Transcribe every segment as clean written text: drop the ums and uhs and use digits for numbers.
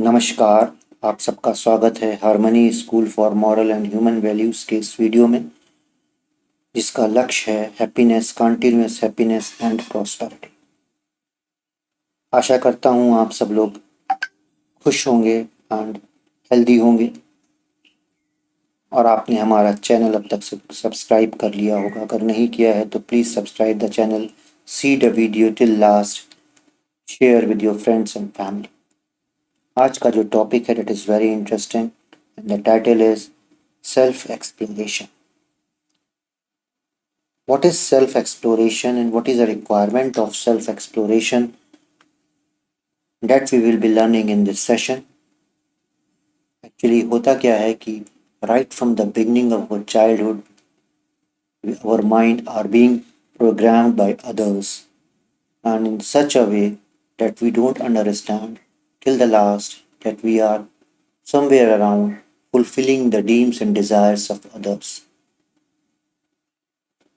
नमस्कार, आप सबका स्वागत है Harmony School for Moral and Human Values के इस वीडियो में, जिसका लक्ष्य है happiness, continuous happiness and prosperity. आशा करता हूँ आप सब लोग खुश होंगे एंड हेल्दी होंगे और आपने हमारा चैनल अब तक सब्सक्राइब कर लिया होगा। अगर नहीं किया है तो please subscribe the channel, see the video till last, share with your friends and family. आज का जो टॉपिक है that is very interesting and the title is self exploration. What is self exploration and what is the requirement of self exploration? That we will be learning in this session. Actually होता क्या है कि right from the beginning of our childhood, our mind are being programmed by others and in such a way that we don't understand till the last that we are somewhere around fulfilling the dreams and desires of others.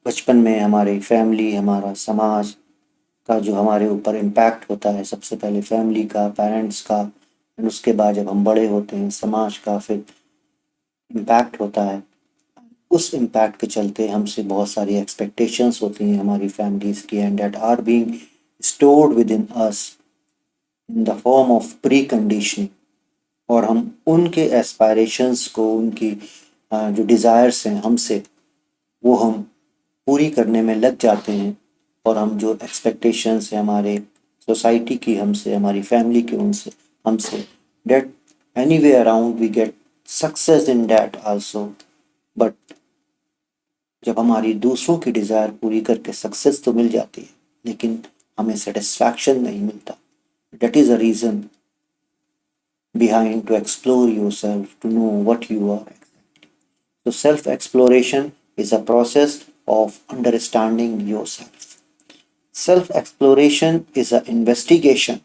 बचपन में हमारी family, हमारा समाज का जो हमारे ऊपर impact होता है, सबसे पहले फैमिली का, पेरेंट्स का, एंड उसके बाद जब हम बड़े होते हैं समाज का फिर इम्पैक्ट होता है। उस इम्पैक्ट के चलते हमसे बहुत सारी एक्सपेक्टेशंस होती हैं हमारी फैमिलीज़ की, and that are being stored within us in the form of preconditioning. और हम उनके एस्पायरेशंस को, उनकी जो डिज़ायर्स हैं हमसे, वो हम पूरी करने में लग जाते हैं। और हम जो एक्सपेक्टेशंस हैं हमारे सोसाइटी की हमसे, हमारी फैमिली की उनसे, हमसे, that any way around we get success in that also. But जब हमारी दूसरों की डिज़ायर पूरी करके सक्सेस तो मिल जाती है लेकिन हमें सेटिस्फैक्शन नहीं मिलता। That is a reason behind to explore yourself, to know what you are exactly. So self exploration is a process of understanding yourself. Self exploration is an investigation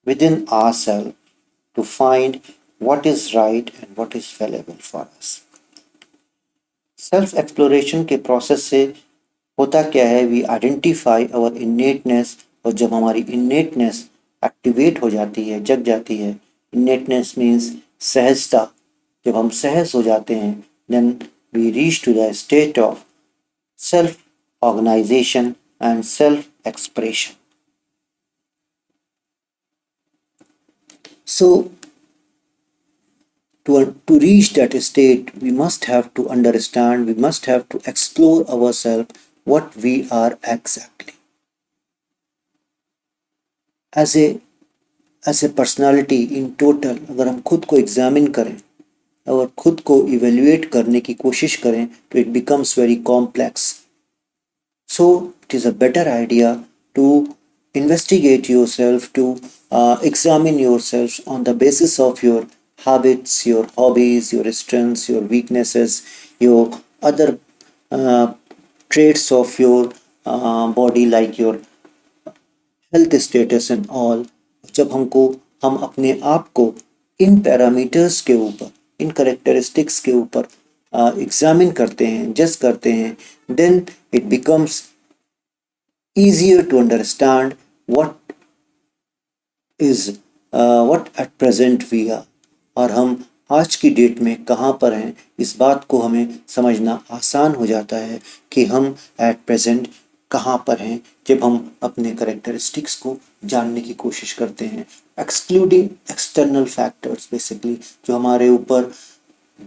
within ourselves to find what is right and what is valuable for us. Self exploration के process से होता क्या है, we identify our innateness। और जब हमारी innateness activate हो जाती है, जग जाती है, innateness means सहजता, जब हम सहज हो जाते हैं then we reach to the state of self organization and self expression. So to reach that state we must have to understand, we must have to explore ourselves, what we are exactly as a personality in total। अगर हम खुद को examine करें और खुद को evaluate करने की कोशिश करें तो it becomes very complex. So it is a better idea to investigate yourself, to examine yourself on the basis of your habits, your hobbies, your strengths, your weaknesses, your other traits of your body like your health status and all। जब हम अपने आप को इन parameters के ऊपर, इन characteristics के ऊपर examine करते हैं, जज करते हैं, then it becomes easier to understand what at present we are। और हम आज की डेट में कहाँ पर हैं, इस बात को हमें समझना आसान हो जाता है कि हम एट प्रेजेंट कहाँ पर हैं जब हम अपने करेक्टरिस्टिक्स को जानने की कोशिश करते हैं, एक्सक्लूडिंग एक्सटर्नल फैक्टर्स। बेसिकली जो हमारे ऊपर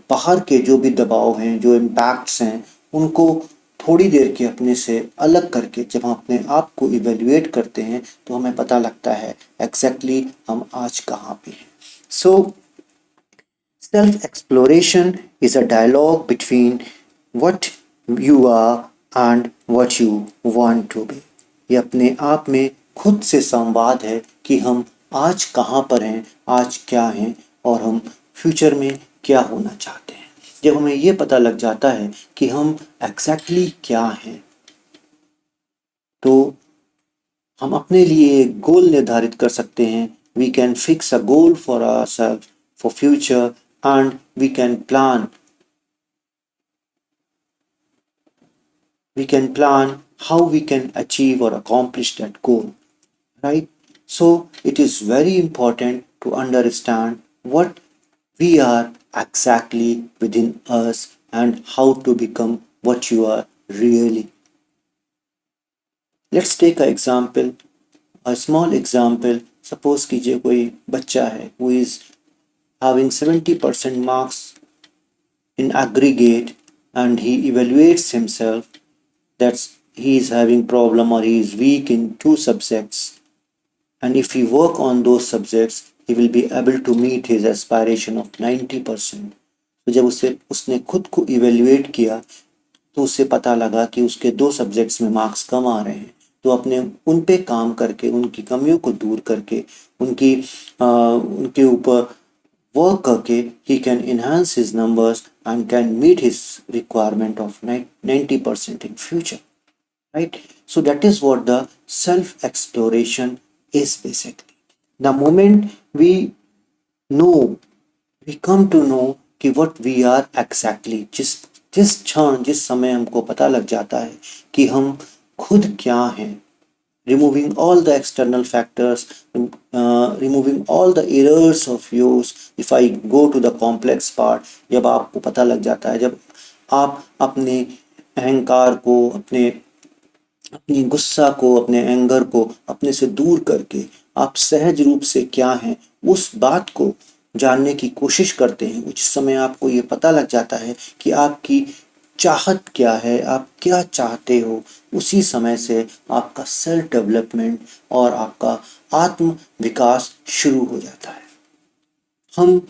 बाहर के जो भी दबाव हैं, जो इम्पैक्ट्स हैं, उनको थोड़ी देर के अपने से अलग करके जब हम अपने आप को इवेल्युएट करते हैं तो हमें पता लगता है एग्जैक्टली हम आज कहाँ पे हैं। So self exploration is a dialogue between what you are and what you want to be. ये अपने आप में खुद से संवाद है कि हम आज कहाँ पर हैं, आज क्या हैं और हम फ्यूचर में क्या होना चाहते हैं। जब हमें ये पता लग जाता है कि हम एग्जैक्टली क्या हैं तो हम अपने लिए एक गोल निर्धारित कर सकते हैं। We can fix a goal for ourself for future and we can plan how we can achieve or accomplish that goal, right? So it is very important to understand what we are exactly within us and how to become what you are really. Let's take an example, a small example. Suppose कीजिए कोई बच्चा है who is having 70% marks in aggregate and he evaluates himself that he is having problem or he is weak in two subjects, and if he work on those subjects he will be able to meet his aspiration of 90%. तो जब उसने खुद को evaluate किया तो उससे पता लगा कि उसके दो सब्जेक्ट्स में मार्क्स कम आ रहे हैं, तो अपने उन पे काम करके उनकी कमियों को दूर करके उनके ऊपर work करके he can enhance his numbers and can meet his requirement of 90% in future, right? So that is what the self exploration is basically. The moment we know, we come to know कि what we are exactly, जिस क्षण जिस समय हमको पता लग जाता है कि हम खुद क्या हैं, removing all the external factors, removing all the errors of yours. If I go to the complex part, जब आपको पता लग जाता है, जब आप अपने अहंकार को, अपनी गुस्सा को, अपने एंगर को अपने से दूर करके आप सहज रूप से क्या हैं उस बात को जानने की कोशिश करते हैं, उस समय आपको ये पता लग जाता है कि आपकी चाहत क्या है, आप क्या चाहते हो, उसी समय से आपका सेल्फ डेवलपमेंट और आपका आत्म विकास शुरू हो जाता है। हम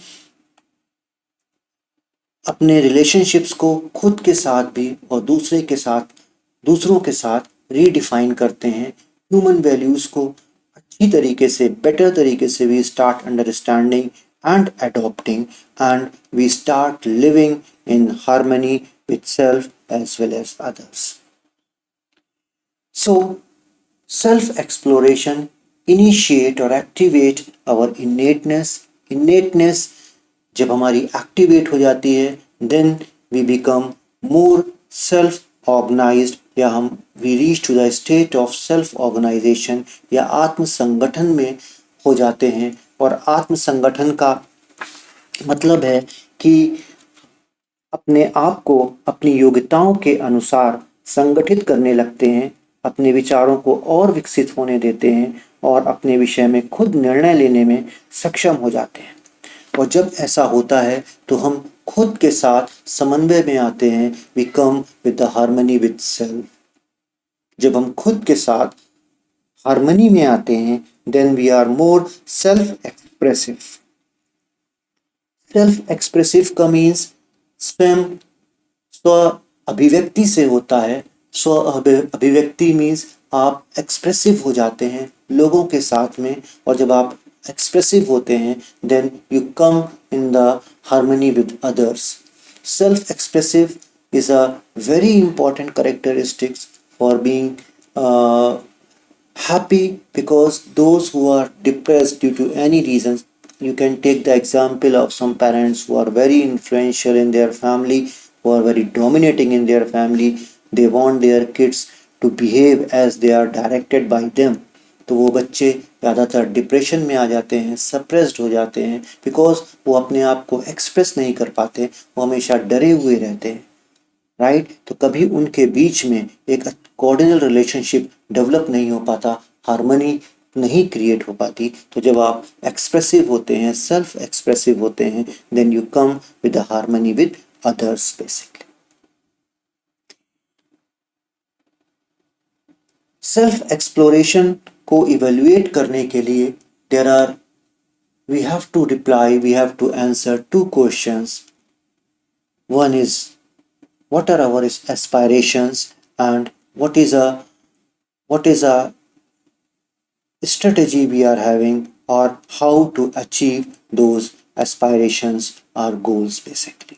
अपने रिलेशनशिप्स को खुद के साथ भी और दूसरों के साथ रीडिफाइन करते हैं। ह्यूमन वैल्यूज़ को अच्छी तरीके से, बेटर तरीके से we start understanding and adopting, and we start living in harmony with self as well as others. So self exploration initiate or activate our innateness जब हमारी एक्टिवेट हो जाती है then we become more self organized, या हम we reach to the state of self organization या आत्म संगठन में हो जाते हैं। और आत्म संगठन का मतलब है कि अपने आप को अपनी योग्यताओं के अनुसार संगठित करने लगते हैं, अपने विचारों को और विकसित होने देते हैं और अपने विषय में खुद निर्णय लेने में सक्षम हो जाते हैं। और जब ऐसा होता है तो हम खुद के साथ समन्वय में आते हैं, we come with the harmony with self. जब हम खुद के साथ हार्मनी में आते हैं then we are more self-expressive. Self-expressive का मीन्स स्वयं स्व अभिव्यक्ति से होता है। स्व अभिव्यक्ति मीन्स आप एक्सप्रेसिव हो जाते हैं लोगों के साथ में, और जब आप एक्सप्रेसिव होते हैं then you come in the harmony with others. Self-expressive is a very important characteristics for being happy, because those who are depressed due to any reasons, you can take the example of some parents who are very influential in their family, who are very dominating in their family, they want their kids to behave as they are directed by them, तो वो बच्चे ज़्यादातर depression में आ जाते हैं, suppressed हो जाते हैं, बिकॉज वो अपने आप को एक्सप्रेस नहीं कर पाते, वो हमेशा डरे हुए रहते हैं, राइट? तो कभी उनके बीच में एक कोऑर्डिनल रिलेशनशिप डेवलप नहीं हो पाता, हार्मनी नहीं क्रिएट हो पाती। तो जब आप एक्सप्रेसिव होते हैं, सेल्फ एक्सप्रेसिव होते हैं, then you come with the harmony with others basically. Self exploration को इवेल्युएट करने के लिए we have to reply, we have to answer two questions. One is, what are our aspirations, and what is a strategy we are having, or how to achieve those aspirations or goals basically.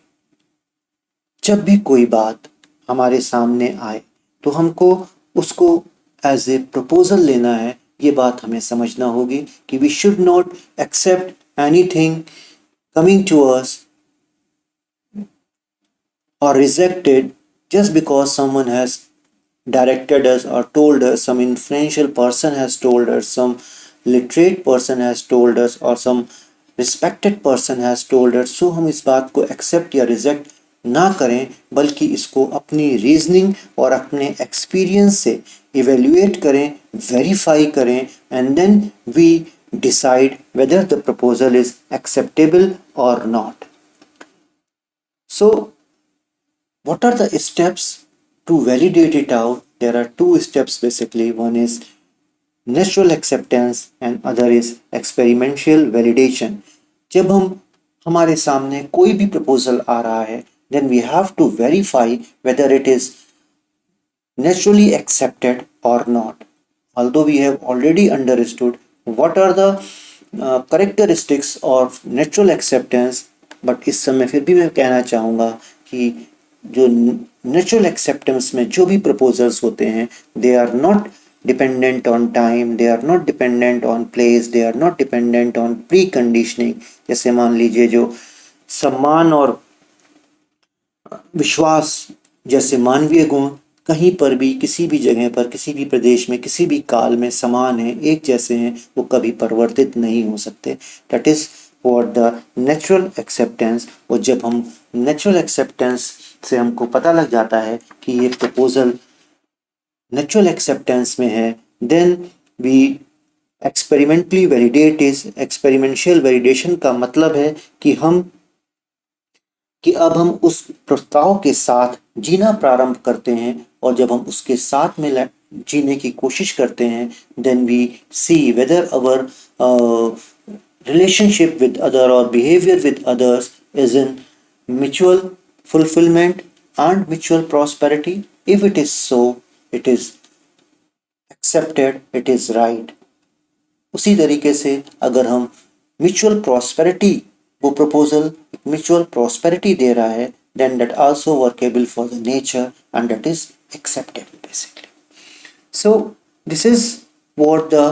जब भी कोई बात हमारे सामने आए तो हमको उसको एज ए प्रपोजल लेना है, ये बात हमें समझना होगी कि we should not accept anything coming to us or rejected just because someone has directed us or told us, some influential person has told us, some literate person has told us, or some respected person has told us, so हम इस बात को accept या reject ना करें, बल्कि इसको अपनी रीजनिंग और अपने एक्सपीरियंस से इवेल्युएट करें, वेरीफाई करें, and then we decide whether the proposal is acceptable or not. So, what are the steps to validate it out? There are two steps basically. One is natural acceptance and other is experiential validation. जब हम हमारे सामने कोई भी proposal आ रहा है, then we have to verify whether it is naturally accepted or not. Although we have already understood what are the characteristics of natural acceptance, but इस समय फिर भी मैं कहना चाहूँगा कि जो natural acceptance में जो भी proposals होते हैं, they are not dependent on time, they are not dependent on place, they are not dependent on preconditioning. जैसे मान लीजिए जो सम्मान और विश्वास जैसे मानवीय गुण कहीं पर भी, किसी भी जगह पर, किसी भी प्रदेश में, किसी भी काल में समान हैं, एक जैसे हैं, वो कभी परिवर्तित नहीं हो सकते. That is what the natural acceptance. और जब हम नेचुरल एक्सेप्टेंस से हमको पता लग जाता है कि ये प्रपोजल नेचुरल एक्सेप्टेंस में है, then we experimentally validate. Is experiential validation का मतलब है कि अब हम उस प्रस्ताव के साथ जीना प्रारंभ करते हैं, और जब हम उसके साथ में जीने की कोशिश करते हैं, then we see whether our relationship with other or behavior with others is in mutual fulfillment and mutual prosperity. If it is so, it is accepted, it is right. उसी तरीके से अगर हम म्यूचुअल प्रॉस्पेरिटी, वो proposal mutual prosperity दे रहा है, then that also workable for the nature and that is acceptable basically. So this is what the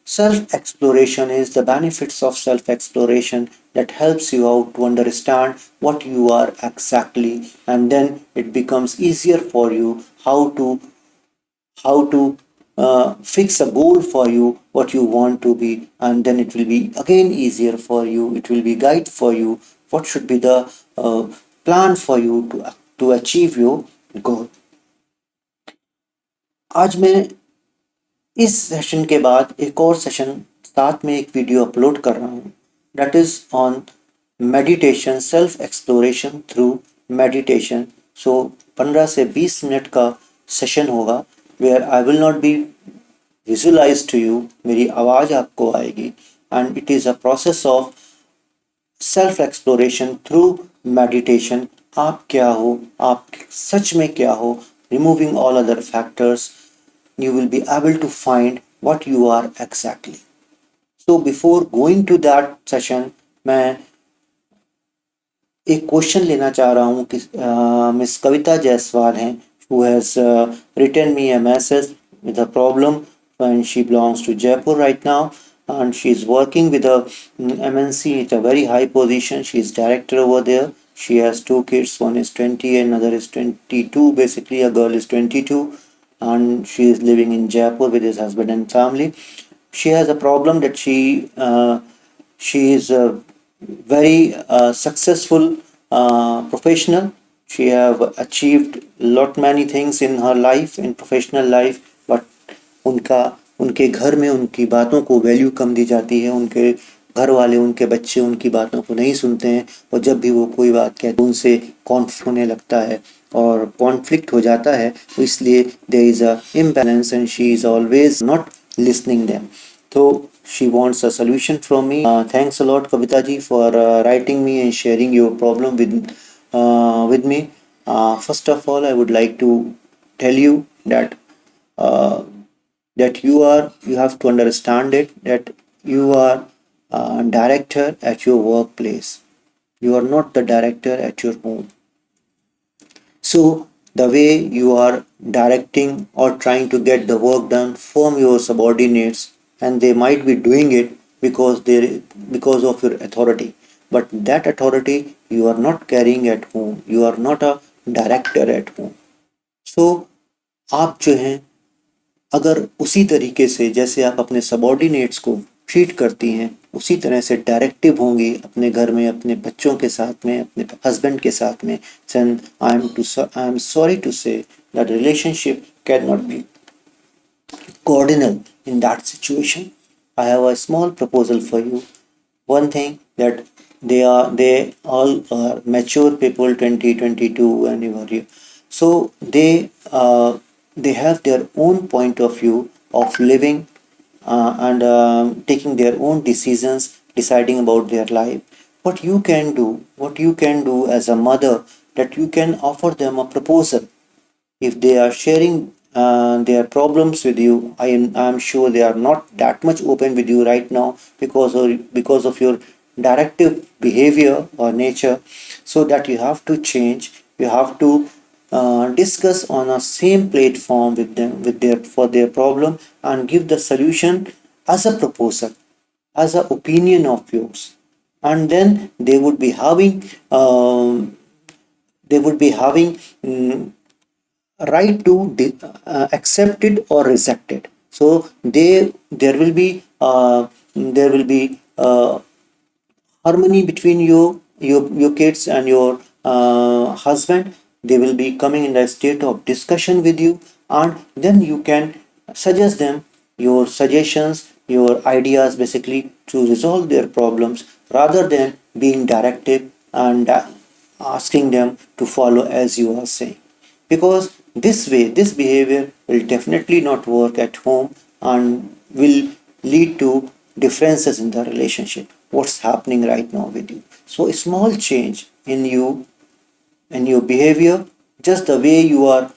self exploration is, the benefits of self exploration that helps you out to understand what you are exactly, and then it becomes easier for you how to fix a goal for you, what you want to be, and then it will be again easier for you, it will be guide for you what should be the plan for you to achieve your goal. आज मैं इस session के बाद एक और session साथ में एक वीडियो अपलोड कर रहा हूँ, that is on meditation, self exploration through meditation. So 15 से 20 मिनट का सेशन होगा, where I will not be visualize to you, मेरी आवाज़ आपको आएगी, and it is a process of self exploration through meditation. आप क्या हो, आप सच में क्या हो, removing all other factors, you will be able to find what you are exactly. So before going to that session, मैं एक क्वेश्चन लेना चाह रहा हूँ कि मिस कविता जायसवाल हैं, who has written me a message with a problem, and she belongs to Jaipur right now, and she is working with a MNC at a very high position. She is director over there. She has 2 kids, one is 20 and another is 22. Basically a girl is 22, and she is living in Jaipur with his husband and family. She has a problem that she is a very successful professional. She have achieved lot many things in her life, in professional life, but उनके घर में उनकी बातों को value कम दी जाती है. उनके घर वाले, उनके बच्चे उनकी बातों को नहीं सुनते हैं, और जब भी वो कोई बात कहते हैं उनसे कॉन्फ्लिक्ट होने लगता है, और कॉन्फ्लिक्ट हो जाता है, तो इसलिए there is a imbalance and she is always not listening them. तो she wants a solution from me. Thanks a lot Kavita ji for writing me and sharing your problem with me. First of all, I would like to tell you that you have to understand it, that you are director at your workplace. You are not the director at your home. So the way you are directing or trying to get the work done from your subordinates, and they might be doing it because of your authority, but that authority you are not carrying at home. You are not a director at home. So आप जो हैं, अगर उसी तरीके से जैसे आप अपने सबॉर्डिनेट्स को ट्रीट करती हैं उसी तरह से डायरेक्टिव होंगी अपने घर में, अपने बच्चों के साथ में, अपने हस्बैंड के साथ में। then I am sorry to say that relationship cannot be cordial in that situation. I have a small proposal for you. One thing that they all are mature people, 20, 22, and over. So they have their own point of view of living and taking their own decisions, deciding about their life. What you can do as a mother, that you can offer them a proposal. If they are sharing their problems with you, I am sure they are not that much open with you right now because of your directive behavior or nature. So that you have to change. You have to discuss on a same platform with them with their for their problem, and give the solution as a proposal, as an opinion of yours. And then they would be having right to accept it or reject it. So there will be harmony between your kids and your husband. They will be coming in a state of discussion with you, and then you can suggest them your suggestions, your ideas, basically to resolve their problems, rather than being directive and asking them to follow as you are saying. Because this way, this behavior will definitely not work at home and will lead to differences in the relationship. What's happening right now with you? So a small change in you and your behavior, just the way you are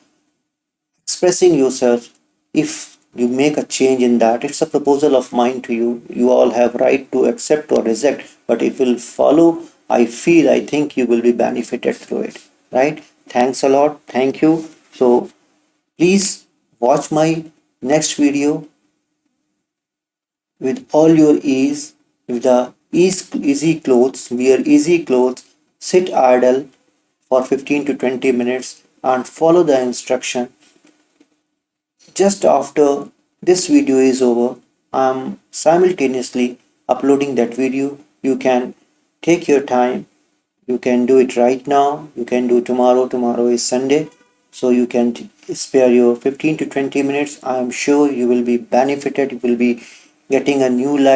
expressing yourself, if you make a change in that, it's a proposal of mine to you. You all have right to accept or reject, but if you will follow, I think you will be benefited through it, right? Thanks a lot. Thank you. So please watch my next video with all your ease, with the easy clothes, wear easy clothes, sit idle for 15 to 20 minutes and follow the instruction. Just after this video is over, I am simultaneously uploading that video. You can take your time. You can do it right now. You can do tomorrow. Tomorrow is Sunday. So you can spare your 15 to 20 minutes. I am sure you will be benefited. You will be getting a new life.